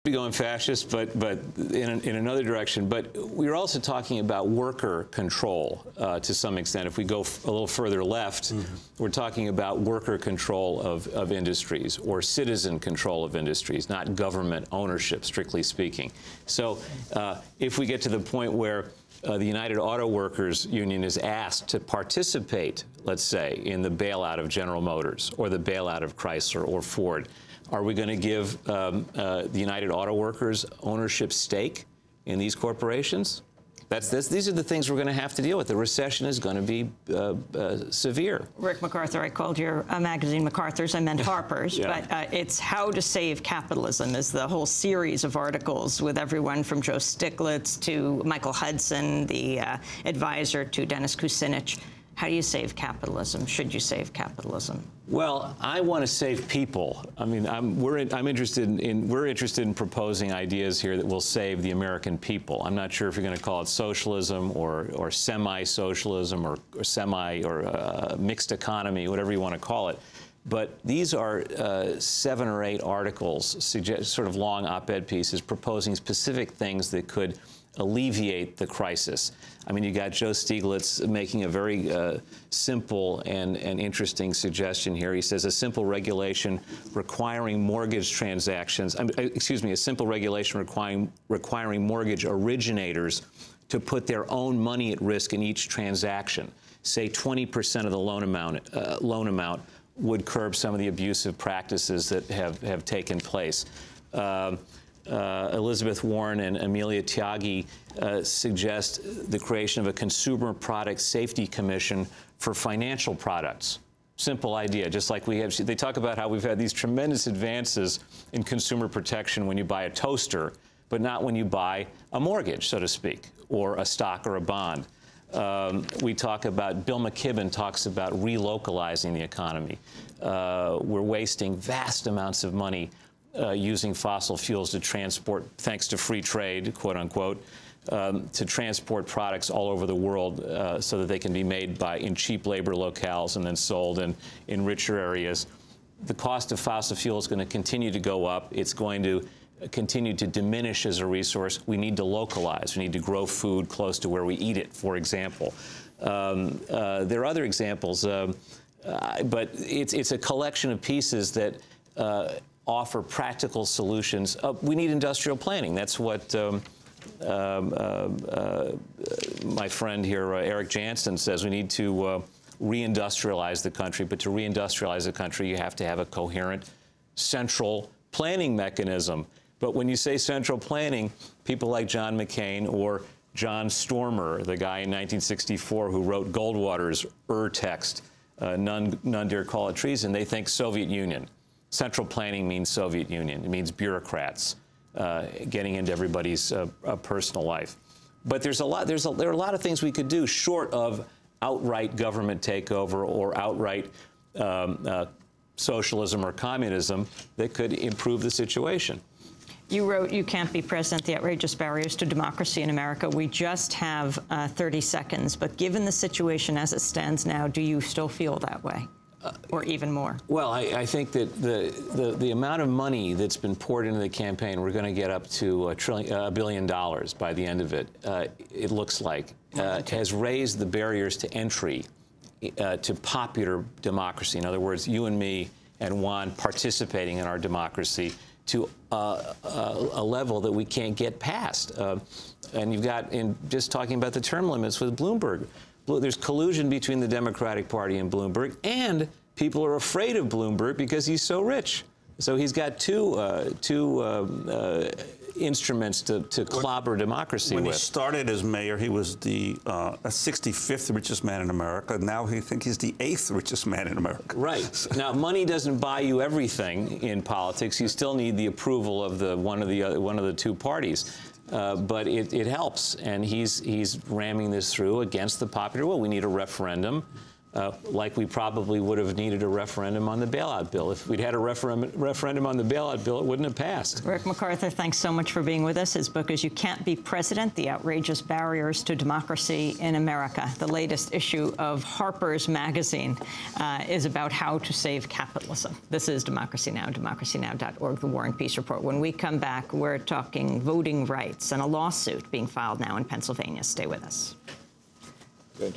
be going fascist, but in another direction. But we're also talking about worker control to some extent. If we go a little further left, we're talking about worker control of industries, or citizen control of industries, not government ownership, strictly speaking. So if we get to the point where the United Auto Workers Union is asked to participate, let's say, in the bailout of General Motors or the bailout of Chrysler or Ford, are we going to give the United Auto Workers ownership stake in these corporations? These are the things we're going to have to deal with. The recession is going to be severe. Rick MacArthur, I called your magazine MacArthur's. I meant Harpers. Yeah. But it's How to Save Capitalism is the whole series of articles with everyone from Joe Stiglitz to Michael Hudson, the advisor, to Dennis Kucinich. How do you save capitalism? Should you save capitalism? Well, I want to save people. I mean, we're interested in proposing ideas here that will save the American people. I'm not sure if you're going to call it socialism or semi-socialism or mixed economy, whatever you want to call it. But these are 7 or 8 articles, sort of long op-ed pieces, proposing specific things that could alleviate the crisis. I mean, you got Joe Stiglitz making a very simple and interesting suggestion here. He says a simple regulation requiring mortgage transactions, a simple regulation requiring mortgage originators to put their own money at risk in each transaction. Say 20% of the loan amount would curb some of the abusive practices that have taken place. Elizabeth Warren and Amelia Tyagi suggest the creation of a Consumer Product Safety Commission for financial products. Simple idea, just like we have. They talk about how we've had these tremendous advances in consumer protection when you buy a toaster, but not when you buy a mortgage, so to speak, or a stock or a bond. We talk about, Bill McKibben talks about relocalizing the economy. We're wasting vast amounts of money using fossil fuels to transport, thanks to free trade, quote unquote, to transport products all over the world so that they can be made in cheap labor locales and then sold in richer areas. The cost of fossil fuel is going to continue to go up. It's going to continue to diminish as a resource. We need to localize. We need to grow food close to where we eat it, for example. There are other examples, but it's a collection of pieces that offer practical solutions. We need industrial planning. That's what my friend here, Eric Jansen, says. We need to reindustrialize the country, but to reindustrialize the country, you have to have a coherent central planning mechanism. But when you say central planning, people like John McCain or John Stormer, the guy in 1964 who wrote Goldwater's text, None Dare Call It Treason, they think Soviet Union. Central planning means Soviet Union. It means bureaucrats getting into everybody's personal life. But there are a lot of things we could do short of outright government takeover or outright socialism or communism that could improve the situation. You wrote, "You can't be president, the outrageous barriers to democracy in America." We just have 30 seconds, but given the situation as it stands now, do you still feel that way? Or even more? Well, I think that the amount of money that's been poured into the campaign, we're going to get up to $1 billion by the end of it, it looks like, has raised the barriers to entry to popular democracy. In other words, you and me and Juan participating in our democracy to a level that we can't get past. And you've got, in just talking about the term limits with Bloomberg, there's collusion between the Democratic Party and Bloomberg, and people are afraid of Bloomberg because he's so rich. So he's got two instruments to clobber democracy with. When he started as mayor, he was the 65th richest man in America. Now he thinks he's the 8th richest man in America. Right. Now, money doesn't buy you everything in politics. You still need the approval of one of the two parties. But it helps, and he's ramming this through against the popular will. We need a referendum. like we probably would have needed a referendum on the bailout bill. If we'd had a referendum on the bailout bill, it wouldn't have passed. Rick MacArthur, thanks so much for being with us. His book is You Can't Be President, The Outrageous Barriers to Democracy in America. The latest issue of Harpers magazine is about how to save capitalism. This is Democracy Now!, democracynow.org, The War and Peace Report. When we come back, we're talking voting rights and a lawsuit being filed now in Pennsylvania. Stay with us. Good.